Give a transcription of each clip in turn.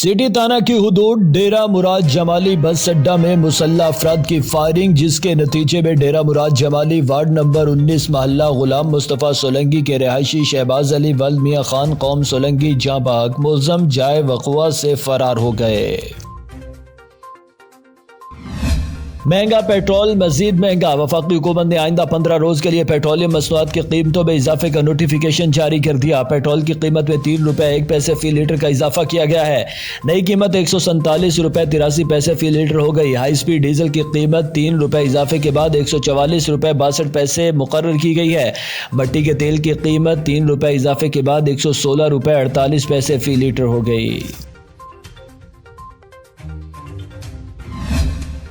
City थाना की हुदूद डेरा मुराद जमाली बस अड्डा में मुसल्लह अफराद की फायरिंग, जिसके नतीजे में डेरा मुराद जमाली वार्ड नंबर 19 मोहल्ला गुलाम मुस्तफ़ा सोलंकी के रहायशी शहबाज अली वल्द मियाँ खान कौम सोलंकी जाँ बहक मुल्ज़म जाए वक़ुआ से फरार हो गए। महंगा पेट्रोल मजीद महंगा। वफाकी हुकूमत ने आइंदा 15 रोज के लिए पेट्रोलियम मसनूआत की कीमतों में इजाफे का नोटिफिकेशन जारी कर दिया। पेट्रोल की कीमत में 3 रुपए 1 पैसे फी लीटर का इजाफा किया गया है। नई कीमत 147 रुपए 83 पैसे फी लीटर हो गई। हाई स्पीड डीजल की कीमत 3 रुपए इजाफे के बाद 144 रुपए 62 पैसे मुकर्रर की गई है। भट्टी के तेल की कीमत 3 रुपए इजाफे के बाद 116 रुपए 48 पैसे फी लीटर हो गई।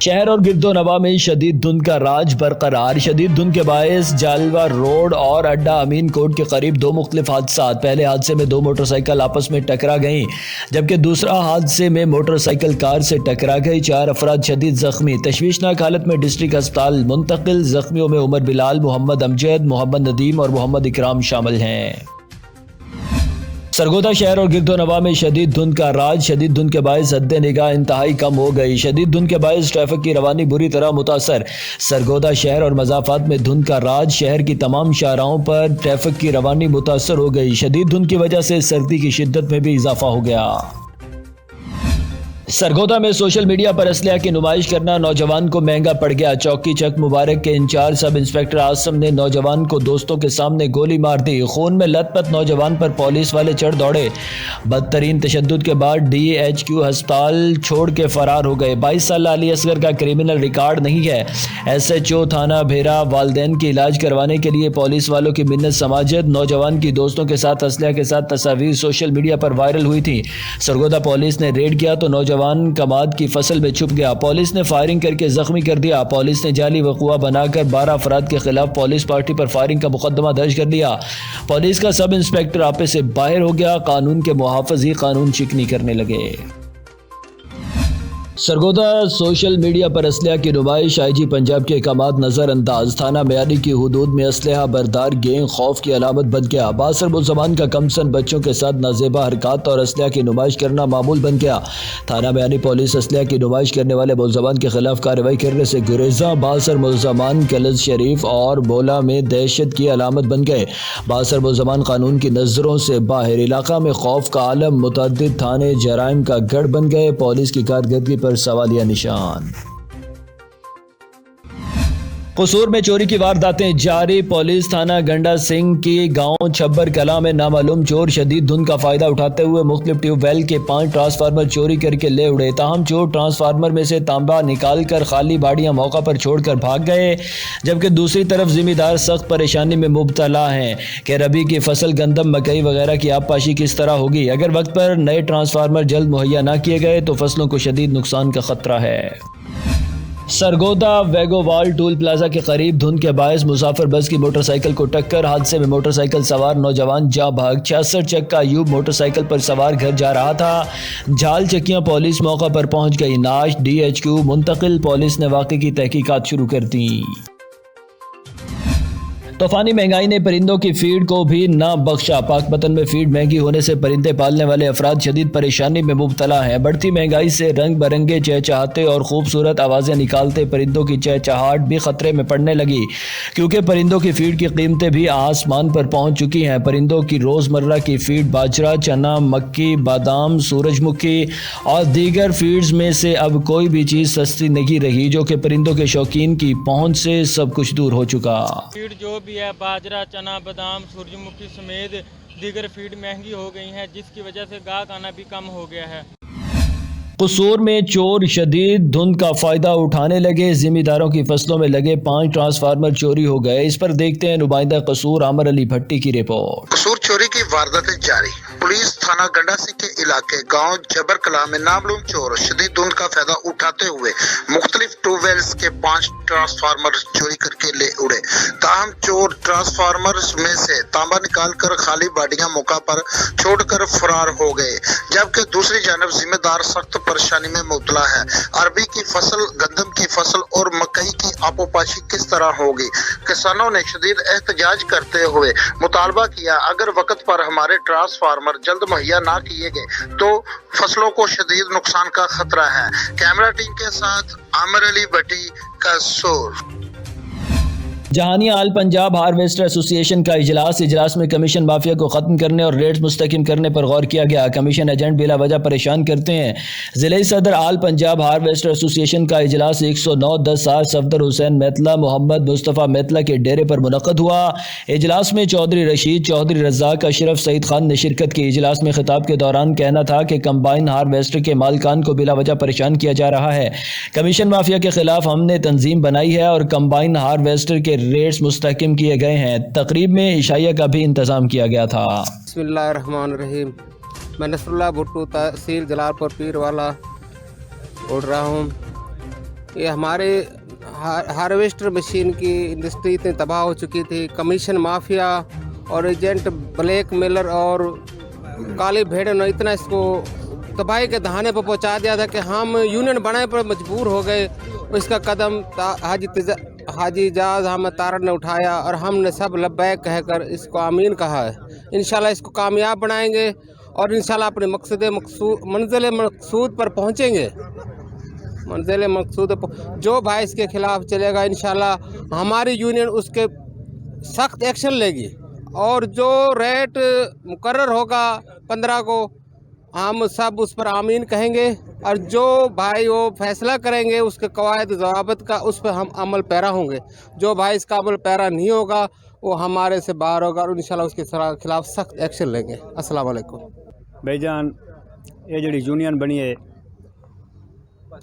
शहर और गिरदो नवा में शदीद धुंध का राज बरकरार। शदीद धुंध के बायस जालवा रोड और अड्डा अमीन कोट के करीब 2 मुख्तलिफ हादसा। पहले हादसे में 2 मोटरसाइकिल आपस में टकरा गईं, जबकि दूसरा हादसे में मोटरसाइकिल कार से टकरा गई। 4 अफराद शदीद जख्मी, तशवीशनाक हालत में डिस्ट्रिक्ट अस्पताल मुंतकिल। जख्मियों में उमर बिलाल, मोहम्मद अमजद, मोहम्मद नदीम और मोहम्मद इकराम शामिल हैं। सरगोदा शहर और गिरदो नवा में शदीद धुंध का राज। शदीद धुंध के बायस हद निगाह इंतहाई कम हो गई। शदीद धुंध के बायस ट्रैफिक की रवानी बुरी तरह मुतासर। सरगोदा शहर और मज़ाफ़ात में धुंध का राज। शहर की तमाम शाहराहों पर ट्रैफिक की रवानी मुतासर हो गई। शदीद धुंध की वजह से सर्दी की शिद्दत में भी इजाफा हो गया। सरगोदा में सोशल मीडिया पर असलहा की नुमाइश करना नौजवान को महंगा पड़ गया। चौकी चक मुबारक के इंचार्ज सब इंस्पेक्टर आसम ने नौजवान को दोस्तों के सामने गोली मार दी। खून में लथपथ नौजवान पर पुलिस वाले चढ़ दौड़े। बदतरीन तशद्दुद के बाद DHQ अस्पताल छोड़ के फरार हो गए। 22 साल अली असगर का क्रिमिनल रिकॉर्ड नहीं है। SHO थाना भेरा वालदैन की इलाज करवाने के लिए पुलिस वालों की मिन्नत समाजत। नौजवान की दोस्तों के साथ असलहा के साथ तस्वीर सोशल मीडिया पर वायरल हुई थी। सरगोदा पुलिस ने रेड किया तो नौजवान कमाद की फसल में छुप गया। पुलिस ने फायरिंग करके जख्मी कर दिया। पुलिस ने जाली वक़ुआ बनाकर 12 अफराद के खिलाफ पुलिस पार्टी पर फायरिंग का मुकदमा दर्ज कर लिया। पुलिस का सब इंस्पेक्टर आपे से बाहर हो गया। कानून के मुहाफ़िज़ी कानून चिकनी करने लगे। सरगोदा सोशल मीडिया पर असलहा की नुमाइश। IG पंजाब के अहकामात नज़रअंदाज। थाना म्यारी की हुदूद में असलहा बरदार गैंग खौफ की अलामत बन गया। बासर मुल्ज़मान का कमसन बच्चों के साथ नाजेबा हरकत और असलहा की नुमाइश करना मामूल बन गया। थाना म्यारी पुलिस असलहा की नुमाइश करने वाले मुल्ज़मान के खिलाफ कार्रवाई करने से गुरेजा। बासर मुल्ज़मान कलज शरीफ और बोला में दहशत की अलामत बन गए। बासर मुल्ज़मान कानून की नज़रों से बाहर। इलाका में खौफ का आलम। मुतअद्दिद थाने जराइम का गढ़ बन गए। पुलिस की कारकर्दगी पर सवालिया निशान। कसूर में चोरी की वारदातें जारी। पुलिस थाना गंडा सिंह की गांव छब्बर कला में नामालूम चोर शदीद धुंध का फायदा उठाते हुए मुख्तलिफ ट्यूबवेल के 5 ट्रांसफार्मर चोरी करके ले उड़े। ताहम चोर ट्रांसफार्मर में से तांबा निकाल कर खाली बाड़ियां मौका पर छोड़कर भाग गए, जबकि दूसरी तरफ जिम्मेदार सख्त परेशानी में मुब्तला हैं कि रबी की फसल गंदम मकई वगैरह की आबपाशी किस तरह होगी। अगर वक्त पर नए ट्रांसफार्मर जल्द मुहैया न किए गए तो फसलों को शदीद नुकसान का खतरा है। सरगोदा वेगोवाल टूल प्लाजा के करीब धुंध के बायस मुसाफिर बस की मोटरसाइकिल को टक्कर। हादसे में मोटरसाइकिल सवार नौजवान जाँ भाग। 66 चक का अयूब मोटरसाइकिल पर सवार घर जा रहा था। झाल चकियां पुलिस मौका पर पहुंच गई। नाश DHQ मुंतकिल। पुलिस ने वाक़े की तहकीकात शुरू कर दी। तूफानी महंगाई ने परिंदों की फीड को भी न बख्शा। पाकपतन में फीड महंगी होने से परिंदे पालने वाले अफराद शदीद परेशानी में मुब्तला हैं। बढ़ती महंगाई से रंग बरंगे चहचहाते और खूबसूरत आवाज़ें निकालते परिंदों की चहचहाट भी खतरे में पड़ने लगी, क्योंकि परिंदों की फीड की कीमतें भी आसमान पर पहुंच चुकी हैं। परिंदों की रोज़मर्रा की फीड बाजरा, चना, मक्की, बादाम, सूरजमुखी और दीगर फीड्स में से अब कोई भी चीज़ सस्ती नहीं रही, जो कि परिंदों के शौकीन की पहुँच से सब कुछ दूर हो चुका। फीड जो भी है बाजरा, चना, बादाम, सूरजमुखी समेत दीगर फीड महंगी हो गई हैं, जिसकी वजह से गाहक आना भी कम हो गया है। कसूर में चोर शदीद धुंध का फायदा उठाने लगे। जिम्मेदारों की फसलों में लगे 5 ट्रांसफार्मर चोरी हो गए। इस पर देखते हैं नुमाइंदा कसूर आमर अली भट्टी की रिपोर्ट। कसूर चोरी की वारदातें जारी। पुलिस थाना गंडा सिंह के इलाके गांव जबर कला में नामालूम चोर शदीद धुंध का फायदा उठाते हुए मुख्तलिफ ट्यूबवेल्स के 5 ट्रांसफार्मर चोरी करके ले उड़े। ताहम चोर ट्रांसफार्मर में से तांबा निकालकर खाली बाडियां मौका पर छोड़कर फरार हो गए, जबकि दूसरी जानब जिम्मेदार सख्त परेशानी में मुबतला है। अरबी की फसल, गंदम की फसल और मकई की आपोपाशी किस तरह होगी? किसानों ने शदीद एहतजाज करते हुए मुतालबा किया, अगर वक्त पर हमारे ट्रांसफार्मर जल्द मुहैया ना किए गए तो फसलों को शदीद नुकसान का खतरा है। कैमरा टीम के साथ आमिर अली भट्टी, कसोर। जहानिया आल पंजाब हार्वेस्टर एसोसिएशन का इजलास में कमीशन माफिया को ख़त्म करने और रेट्स मुस्तकिम करने पर गौर किया गया। कमीशन एजेंट बिला वजह परेशान करते हैं। ज़िले सदर आल पंजाब हार्वेस्टर एसोसिएशन का इजलास 109-10 सफदर हुसैन मैतला मोहम्मद मुस्तफ़ा मैतला के डेरे पर मुनक़द हुआ। इजलास में चौधरी रशीद, चौधरी रज़ाक, अशरफ सईद खान ने शिरकत की। इजलास में खिताब के दौरान कहना था कि कंबाइन हार्वेस्टर के मालिकान को बिला वजह परेशान किया जा रहा है। कमीशन माफिया के खिलाफ हमने तंजीम बनाई है और कंबाइन हार्वेस्टर के रेट्स मुस्तहकम किए गए हैं। तकरीब में इशाइया का भी इंतजाम किया गया था। बिस्मिल्लाहिर्रहमानिर्रहीम। मैं नसरुल्लाह भुट्टो तहसील जलालपुर पीर वाला बोल रहा हूँ। ये हमारे हार्वेस्टर मशीन की इंडस्ट्री इतनी तबाह हो चुकी थी। कमीशन माफिया और एजेंट ब्लैक मेलर और काली भेड़ ने इतना इसको तबाही के दहाने पर पहुँचा दिया था कि हम यूनियन बनाने पर मजबूर हो गए। इसका कदम हाजी इजाज़ अहमद तारड़ ने उठाया और हमने सब लब्बैक कहकर इसको आमीन कहा है। इंशाल्लाह इसको कामयाब बनाएंगे और इंशाल्लाह अपने मंजिल मकसूद पर पहुँचेंगे। मंजिल मकसूद जो भाई इसके खिलाफ चलेगा इंशाल्लाह हमारी यूनियन उसके सख्त एक्शन लेगी और जो रेट मुकर्रर होगा 15 को हम सब उस पर आमीन कहेंगे और जो भाई वो फैसला करेंगे उसके कवायद ज़वाबित का उस पर हम अमल पैरा होंगे। जो भाई इसका अमल पैरा नहीं होगा वो हमारे से बाहर होगा और इंशाल्लाह उसके खिलाफ सख्त एक्शन लेंगे। अस्सलाम वालेकुम। भाईजान ये जी यूनियन बनी है,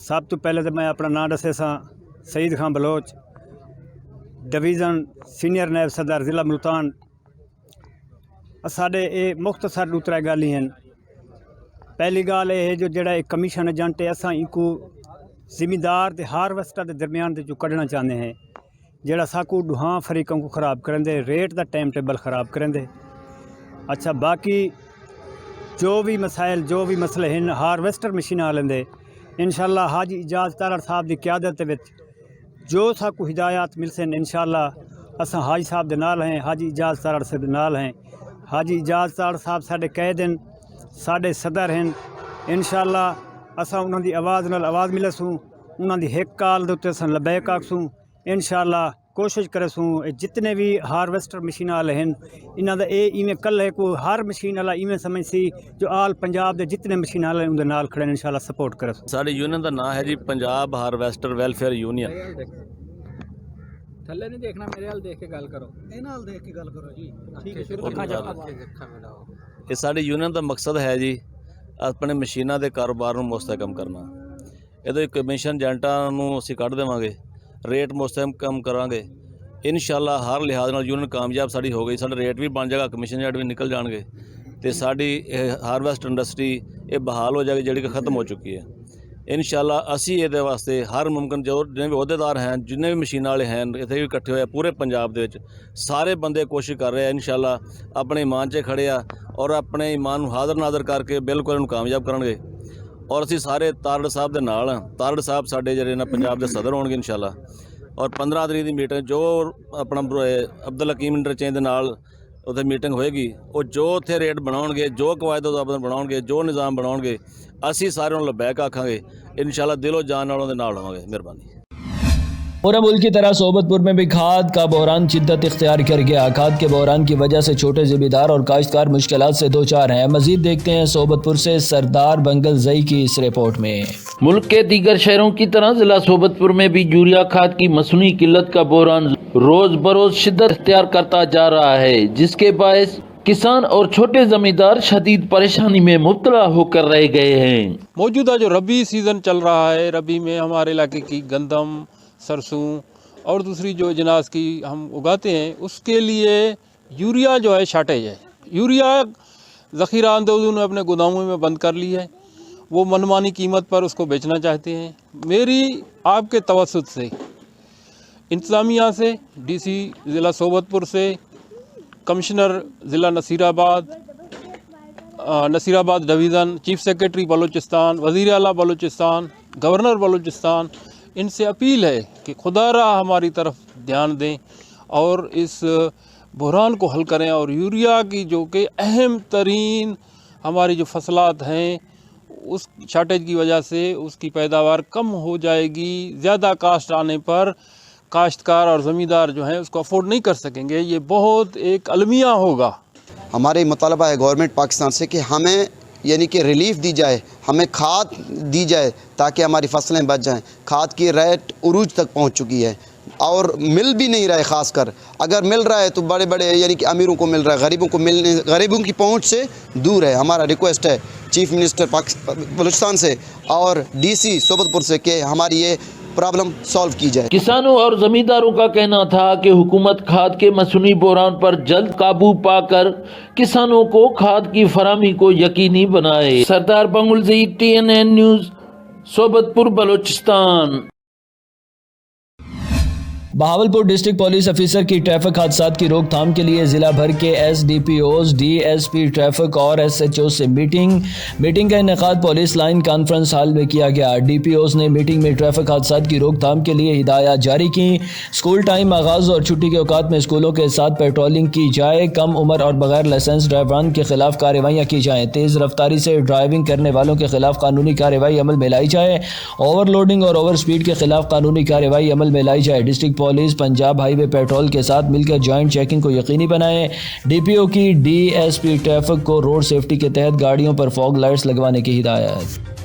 सब तो पहले तो मैं अपना नाम दसे सईद खान बलोच, डिवीज़न सीनियर नायब सदर ज़िला मुल्तान। साढ़े ये मुख्तसर दो त्रै गल ही हैं। पहली गल ये जो जड़ा एक कमीशन एजेंट है असा इको जिमीदार ते हार्वेस्टर के दरमियान जो कढ़ना चाहते हैं, जड़ा साकू दुहां फरीकों को ख़राब करेंदे, रेट का टाइम टेबल ख़राब करेंदे। अच्छा बाकी जो भी मसाइल जो भी मसले हैं हार्वेस्टर मशीन आ लेंदे इंशाल्लाह हाजी इजाज़ तारड़ साहब की क्यादत विच जो साकू हिदायत मिल सन इंशाल्लाह असा हाजी साहब दे नाल हैं, हाजी इजाज़ तारड़ से नाल हैं। हाजी इजाज़ तारड़ साहब साढ़े कैद हैं, साढ़े सदर हैं। इंशाल्लाह असा उन्हां दी आवाज़ नाल आवाज़ मिलसूँ, उन्हां दी हिक काल दे उत्ते असां लबैक आखसूँ। इंशाल्लाह कोशिश करेसूँ जितने भी हार्वेस्टर मशीन वाले हैं इन्हां दा इवें कल है कोई हर मशीन वाला इवें समझ सी जो आल पंजाब दे जितने मशीन वाले उनके नाल खड़े इंशाल्लाह सपोर्ट करेसूँ। साड़ी यूनियन का नाम है जी पंजाब हार्वेस्टर वेलफेयर यूनियन। थल्ले नहीं देखना, मेरे हाल देख के गल करो, इन्हां हाल देख के गल करो जी। ठीक है शुरू ये साड़ी यूनियन का मकसद है जी अपने मशीनों के कारोबार को मुस्तहकम करना। ये कमीशन एजेंटां नूं असीं कढ़ देवांगे, रेट मुस्तहकम करांगे इंशाल्लाह। हर लिहाज नाल यूनियन कामयाब साड़ी हो गई, साडा रेट भी बन जाएगा, कमीशन एजेंट भी निकल जाएंगे तो साड़ी हार्वेस्ट इंडस्ट्री ये बहाल हो जाएगी जिहड़ी कि ख़त्म हो चुकी है। इंशाल्लाह असी ये वास्ते हर मुमकिन जो जिन्हें भी अहदेदार हैं, जिन्हें भी मशीन वाले हैं, इतने भी इकट्ठे हुए पूरे पंजाब दे विच सारे बंदे कोशिश कर रहे हैं इंशाल्लाह अपने ईमान च खड़े आ और अपने ईमान नूं हाज़र नाज़र करके बिल्कुल इन्हूं कामयाब करनगे। और असी सारे तारड़ साहब दे नाल हां। तारड़ साहब साडे जिहड़े ना पंजाब दे सदर होणगे इंशाल्लाह। और 15 तरीक की मीटिंग जो अपना अब्दुल हकीम इंटरचेंज दे नाल उत्थे मीटिंग होएगी, वो जो उत्थे रेट बनाउणगे, जो कवायद बनाउणगे, जो निज़ाम बनाउणगे असी सारे उन्हें लबैक आखांगे इंशाल्लाह, दिलो जान नाल उहदे नाल होवांगे। मेहरबानी। पूरे मुल्क की तरह सोबतपुर में भी खाद का बहरान शिद्दत इख्तियार कर गया। खाद के बहरान की वजह से छोटे ज़मींदार और काश्तकार मुश्किलात से दो चार हैं। मजीद देखते हैं सोबतपुर से सरदार बंगल जई की इस रिपोर्ट में। मुल्क के दीगर शहरों की तरह जिला सोबतपुर में भी यूरिया खाद की मसनूई किल्लत का बहरान रोज बरोज शिद्दत इख्तियार करता जा रहा है, जिसके बायस किसान और छोटे जमींदार शदीद परेशानी में मुब्तला होकर रह गए हैं। मौजूदा जो रबी सीज़न चल रहा है, रबी में हमारे इलाके की गंदम, सरसों और दूसरी जो अजनास की हम उगाते हैं उसके लिए यूरिया जो है शार्टेज है। यूरिया ज़ख़ीरा अंदोज़ों ने अपने गोदामों में बंद कर ली है, वो मनमानी कीमत पर उसको बेचना चाहते हैं। मेरी आपके तवस्सुत से इंतज़ामिया से, डीसी ज़िला सोबतपुर से कमिश्नर ज़िला Nasirabad division, chief secretary Balochistan, वज़ीर आला बलूचिस्तान, गवर्नर बलूचिस्तान, इनसे अपील है कि खुदारा हमारी तरफ ध्यान दें और इस बहरान को हल करें और यूरिया की जो कि अहम तरीन हमारी जो फसलात हैं उस शार्टेज की वजह से उसकी पैदावार कम हो जाएगी। ज़्यादा कास्ट आने पर काश्तकार और ज़मींदार जो हैं उसको अफोर्ड नहीं कर सकेंगे। ये बहुत एक अलमिया होगा। हमारे मुतालबा है गवर्नमेंट पाकिस्तान से कि हमें यानी कि रिलीफ दी जाए, हमें खाद दी जाए ताकि हमारी फसलें बच जाएं। खाद की रेट उरूज तक पहुंच चुकी है और मिल भी नहीं रहा है। ख़ासकर अगर मिल रहा है तो बड़े बड़े यानी कि अमीरों को मिल रहा है, गरीबों की पहुंच से दूर है। हमारा रिक्वेस्ट है चीफ मिनिस्टर बलूचिस्तान से और DC सोबतपुर से कि हमारी ये प्रॉब्लम सॉल्व की जाए। किसानों और जमींदारों का कहना था कि हुकूमत खाद के मसनूई बहरान पर जल्द काबू पाकर किसानों को खाद की फराहमी को यकीनी बनाए। सरदार बंगुलजी, TNN news, Sobatpur, Balochistan. Bahawalpur district police officer की ट्रैफिक हादसात की रोकथाम के लिए जिला भर के SDPOs, DSP ट्रैफिक और SHO से मीटिंग का इनेकाद पुलिस लाइन कॉन्फ्रेंस हॉल में किया गया। DPOs ने मीटिंग में ट्रैफिक हादसात की रोकथाम के लिए हिदायत जारी की। स्कूल टाइम आगाज और छुट्टी के औकात में स्कूलों के साथ पेट्रोलिंग की जाए। कम उम्र और बगैर लाइसेंस ड्राइवरान के खिलाफ कार्रवाइयाँ की जाएँ। तेज़ रफ्तारी से ड्राइविंग करने वालों के खिलाफ कानूनी कार्रवाई अमल में लाई जाए। ओवरलोडिंग और ओवर स्पीड के खिलाफ कानूनी कार्रवाई अमल में लाई जाए। District police Punjab highway petrol के साथ मिलकर जॉइंट चेकिंग को यकीनी बनाएं। DPO की DSP ट्रैफिक को रोड सेफ्टी के तहत गाड़ियों पर फॉग लाइट्स लगवाने की हिदायत।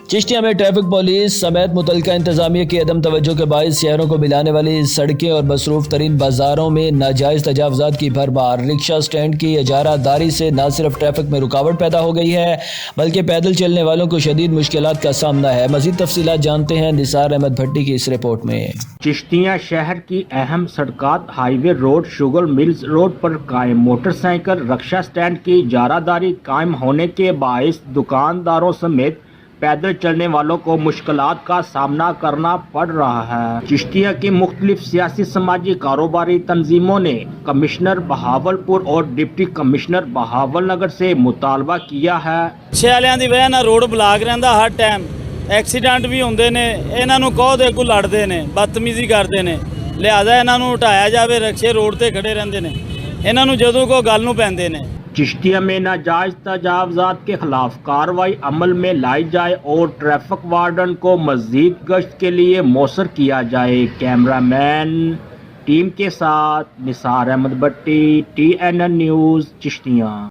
चिश्तिया में ट्रैफिक पुलिस समेत मुतलका इंतजामिया की अदम तवज्जो के बायस शहरों को मिलाने वाली सड़कें और मसरूफ तरीन बाजारों में नाजायज़ तजावुज़ात की भरमार। रिक्शा स्टैंड की इजारादारी से न सिर्फ ट्रैफिक में रुकावट पैदा हो गई है बल्कि पैदल चलने वालों को शदीद मुश्किलात का सामना है। मज़ीद तफसीलात जानते हैं निसार अहमद भट्टी की इस रिपोर्ट में। चिश्तिया शहर की अहम सड़कात highway road, sugar mills road पर कायम मोटरसाइकिल रिक्शा स्टैंड की इजारादारी कायम होने के बायस दुकानदारों समेत पैदल चलने वालों को मुश्किलात का सामना करना पड़ रहा है। चिश्तिया की मुख्तलिफ सियासी समाजी कारोबारी तंजीमों ने कमिश्नर बहावलपुर और डिप्टी कमिश्नर बहावल नगर से मुतालबा किया है। छेलियां दी वजह नाल रोड ब्लॉक रहंदा हर टाइम, एक्सीडेंट भी होंदे ने। इन्हां नूं कहो दे को लड़दे ने, बदतमीजी करदे ने, लिहाजा इन्हां नूं हटाया जावे। रिक्शे रोड ते खड़े रहंदे ने, इन्हां नूं जदों कोई गल नूं पैंदे ने। चिश्तिया में नाजायज तजावुज़ात के खिलाफ कार्रवाई अमल में लाई जाए और ट्रैफिक वार्डन को मजीद गश्त के लिए मौसर किया जाए। कैमरामैन टीम के साथ निसार अहमद भट्टी, TNN न्यूज़, चिश्तिया।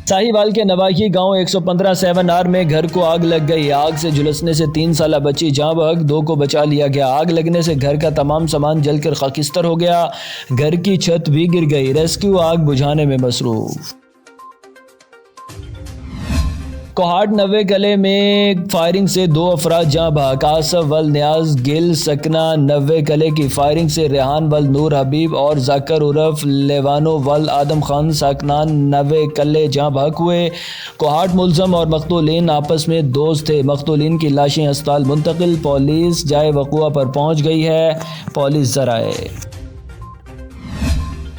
साहिवाल के नवाही गांव 115/7R में घर को आग लग गई। आग से झुलसने से 3 साला बच्ची जाँ बहक, 2 को बचा लिया गया। आग लगने से घर का तमाम सामान जलकर खाकिस्तर हो गया। घर की छत भी गिर गई। रेस्क्यू आग बुझाने में मसरूफ। कोहाट नवे गले में फायरिंग से 2 अफराद जाँ बहक। आसफ वल न्याज गिल सकना नवे गले की फायरिंग से रेहान वल नूर हबीब और जाकर उर्फ लेवानो वल आदम खान साकनान नवे कले जाँ बहक हुए। कोहाट मुलजम और मकतूलीन आपस में दोस्त थे। मकतूलीन की लाशें अस्पताल मुंतकिल। पुलिस जाए वक़ुआ पर पहुँच गई है। पुलिस ज़राए।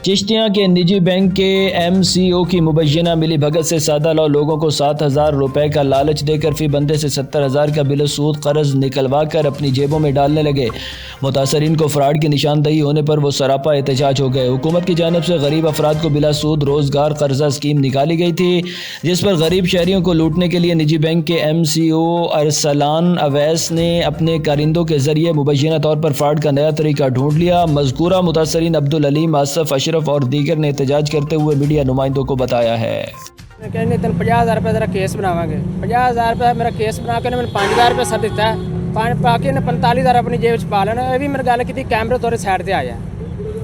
चिश्तिया के निजी बैंक के MCO की मुबैना मिली भगत से सादा लौ लोगों को 7,000 रुपए का लालच देकर फी बंदे से 70,000 का बिल सूद कर्ज निकलवा कर अपनी जेबों में डालने लगे। मुतासरीन को फ्रॉड की निशानदही होने पर वो सरापा एहतजाज हो गए। हुकूमत की जानिब से गरीब अफराद को बिला सूद रोजगार कर्जा स्कीम निकाली गई थी, जिस पर गरीब शहरियों को लूटने के लिए निजी बैंक के MCO अरसलान अवैस ने अपने कारिंदों के जरिए मुबैना तौर पर फ्रॉड का नया तरीका ढूंढ लिया। मज़कूरा मुतासरीन अब्दुल अलीम, आसफ, अशरफ और दीगर ने एहतजाज करते हुए मीडिया नुमाइंदों को बताया है। कहने तेन 50,000 रुपये तेरा केस बनावांगे। 50,000 रुपये मेरा केस बना के मैंने 5,000 रुपये सर दिता है। बाकी ने 45,000 अपनी जेब च पा लेना। ये भी मेरी गल की कैमरे तोरे साइड से आया,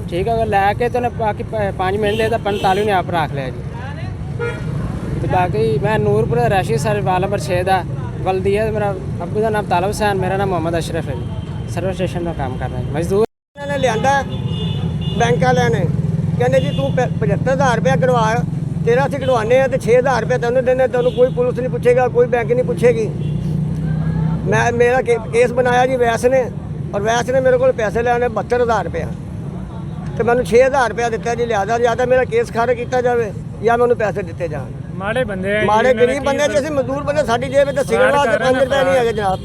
ठीक है, लैके तो बाकी 5 मिनट देता 45 ने आप रख लिया जी। तो बाकी मैं नूरपुर रशी सर वाला पर 6 का वल्दी है। मेरा अबू का नाम तालब हुसैन, मेरा नाम मोहम्मद अशरफ है जी। सर्विस स्टेशन में काम कर रहा है। मजदूर ने लिया बैंक वाले ने कहने जी तू 75,000 रुपया कटवा, तेरा असीं कटवाने तो 6,000 रुपया तेनों देने, तेनों कोई पुलिस नहीं पूछेगा, कोई बैंक नहीं पूछेगी। मेरा केस बनाया जी वैस ने, और वैस ने मेरे को पैसे लेने 72,000 रुपया। ਤੇ ਮੈਨੂੰ 6000 ਰੁਪਇਆ ਦਿੱਤਾ ਜੀ, ਲਿਆਦਾ ਜਿਆਦਾ ਮੇਰਾ ਕੇਸ ਖਾਰਜ ਕੀਤਾ ਜਾਵੇ ਜਾਂ ਮੈਨੂੰ ਪੈਸੇ ਦਿੱਤੇ ਜਾਣ। ਮਾੜੇ ਬੰਦੇ ਮਾੜੇ ਗਰੀਬ ਬੰਦੇ ਜੀ, ਅਸੀਂ ਮਜ਼ਦੂਰ ਬੰਦੇ, ਸਾਡੀ ਜੇਬ ਵਿੱਚ ਸਿਗਰਟ ਵਾਸਤੇ 5 ਰੁਪਏ ਨਹੀਂ ਹੈਗੇ ਜਨਾਬ।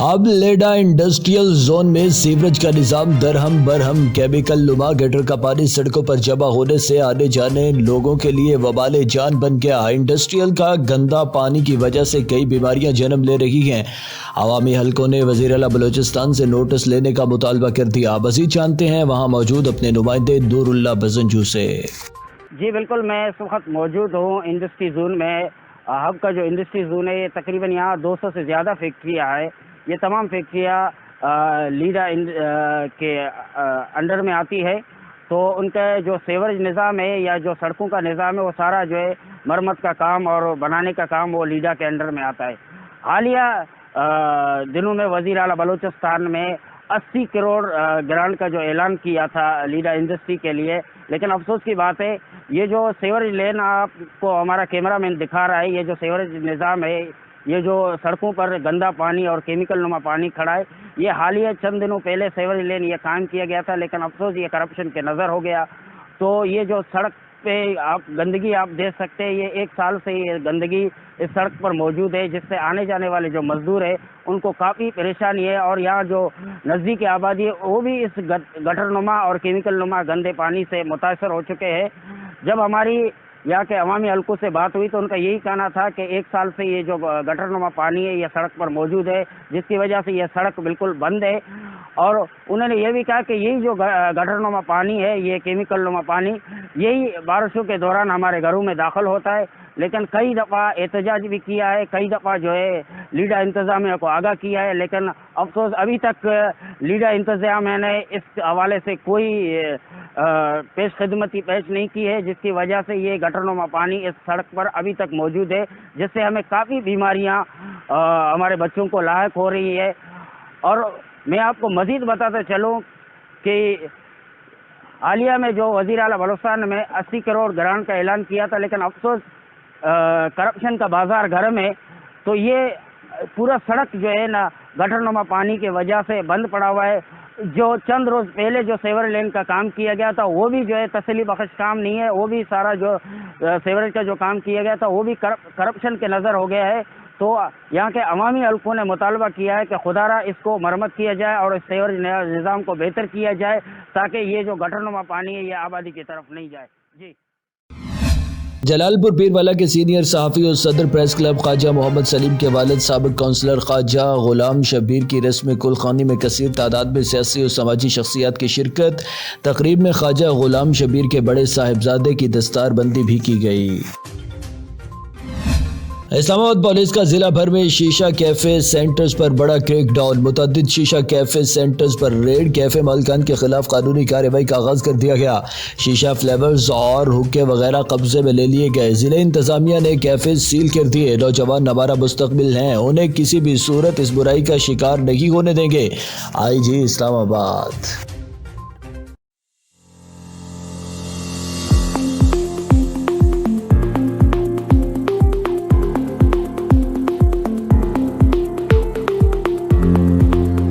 अब लेडा इंडस्ट्रियल जोन में सीवरेज का निजाम दरहम बरहम, केमिकल नुमा गटर का पानी सड़कों पर जमा होने से आने जाने लोगों के लिए वबाले जान बन गया। इंडस्ट्रियल का गंदा पानी की वजह से कई बीमारियां जन्म ले रही हैं। अवामी हलकों ने वज़ीर आला बलूचिस्तान से नोटिस लेने का मुतालबा कर दिया। मज़ीद जानते हैं वहाँ मौजूद अपने नुमाइंदे नूरुल्लाह बजंजू से। जी बिल्कुल, मैं इस वक्त मौजूद हूँ इंडस्ट्री जोन में। हब का जो इंडस्ट्री जोन है, ये तकरीबन यहाँ 200 से ज़्यादा फैक्ट्रियाँ हैं। ये तमाम फैक्ट्रियाँ लीडा के अंडर में आती है। तो उनका जो सेवरेज निज़ाम है या जो सड़कों का निज़ाम है, वो सारा जो है मरम्मत का काम और बनाने का काम वो लीडा के अंडर में आता है। हालिया दिनों में वज़ीर आला बलूचिस्तान में 80 करोड़ ग्रांट का जो ऐलान किया था लीडा इंडस्ट्री के लिए, लेकिन अफसोस की बात है ये जो सेवरेज लेन आपको हमारा कैमरामैन दिखा रहा है, ये जो सेवरेज निज़ाम है, ये जो सड़कों पर गंदा पानी और केमिकल नुमा पानी खड़ा है, ये हालिया चंद दिनों पहले सेवरेज लेन ये कायम किया गया था, लेकिन अफसोस ये करप्शन के नज़र हो गया। तो ये जो सड़क पे आप गंदगी आप देख सकते हैं, ये 1 साल से ये गंदगी इस सड़क पर मौजूद है, जिससे आने जाने वाले जो मजदूर है उनको काफ़ी परेशानी है। और यहाँ जो नज़दीकी आबादी है वो भी इस गटर नुमा और केमिकल नुमा गंदे पानी से मुतासर हो चुके हैं। जब हमारी यहाँ के अवामी हलकों से बात हुई तो उनका यही कहना था कि 1 साल से ये जो गटर नुमा पानी है ये सड़क पर मौजूद है, जिसकी वजह से ये सड़क बिल्कुल बंद है। और उन्होंने ये भी कहा कि यही जो गटर नुमा पानी है, ये केमिकल नुमा पानी, यही बारिशों के दौरान हमारे घरों में दाखिल होता है। लेकिन कई दफ़ा एहतजाज भी किया है, कई दफ़ा जो है लीडा इंतज़ामिया को आगाह किया है, लेकिन अफसोस अभी तक लीडा इंतज़ामिया ने इस हवाले से कोई पेश खिदमती पेश नहीं की है, जिसकी वजह से ये गटरनुमा पानी इस सड़क पर अभी तक मौजूद है, जिससे हमें काफ़ी बीमारियां हमारे बच्चों को लायक हो रही है। और मैं आपको मज़ीद बताते चलूँ कि हालिया में जो वज़ीर आला बलूचिस्तान में 80 करोड़ ग्रांट का ऐलान किया था, लेकिन अफसोस करप्शन का बाजार गर्म है, तो ये पूरा सड़क जो है ना गटरनुमा पानी की वजह से बंद पड़ा हुआ है। जो चंद रोज़ पहले जो सेवरेज लेन का काम किया गया था वो भी जो है तसल्ली बख्श काम नहीं है, वो भी सारा जो सेवरेज का जो काम किया गया था वो भी करप्शन के नज़र हो गया है। तो यहाँ के अवामी हल्कों ने मुतालबा किया है कि खुदारा इसको मरम्मत किया जाए और इस सेवरेज निज़ाम को बेहतर किया जाए, ताकि ये जो गटरनुमा पानी है ये आबादी की तरफ नहीं जाए। जी। जलालपुर पीरवाला के सीनियर सहाफ़ी और सदर प्रेस क्लब ख्वाजा मोहम्मद सलीम के वालिद साबिक काउंसलर ख्वाजा गुलाम शबीर की रस्म कुलखानी में कसीर तादाद में सियासी और समाजी शख्सियात की शिरकत। तकरीब में ख्वाजा गुलाम शबीर के बड़े साहिबजादे की दस्तारबंदी भी की गई। इस्लामाबाद पुलिस का जिला भर में शीशा कैफे सेंटर्स पर बड़ा क्रैकडाउन। मुतअद्दिद शीशा कैफे सेंटर्स पर रेड, कैफे मालिकान के खिलाफ कानूनी कार्रवाई का आगाज कर दिया गया। शीशा फ्लेवर्स और हुक्के वगैरह कब्जे में ले लिए गए। जिले इंतजामिया ने कैफे सील कर दिए। नौजवान हमारा मुस्तकबिल हैं, उन्हें किसी भी सूरत इस बुराई का शिकार नहीं होने देंगे। IG इस्लामाबाद।